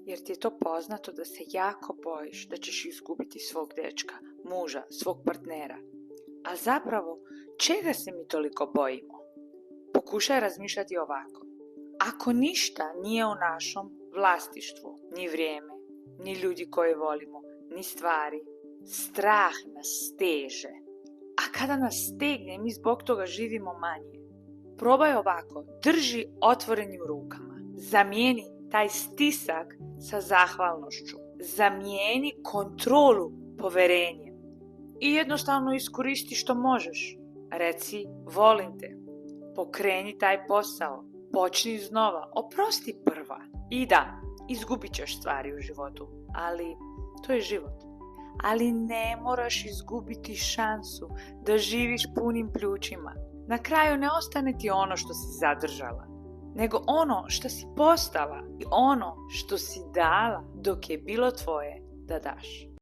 jer ti je to poznato da se jako bojiš da ćeš izgubiti svog dečka, muža, svog partnera. A zapravo, čega se mi toliko bojimo? Pokušaj razmišljati ovako. Ako ništa nije u našom vlasništvu, ni vrijeme, ni ljudi koje volimo, ni stvari, strah nas steže. A kada nas stegne, mi zbog toga živimo manje. Probaj ovako, drži otvorenim rukama. Zamijeni taj stisak sa zahvalnošću. Zamijeni kontrolu poverenjem. I jednostavno iskoristi što možeš. Reci, volim te. Pokreni taj posao. Počni iznova. Oprosti prva. I da, izgubit ćeš stvari u životu. Ali to je život. Ali ne moraš izgubiti šansu da živiš punim pljučima. Na kraju ne ostane ti ono što si zadržala, nego ono što si postala i ono što si dala dok je bilo tvoje da daš.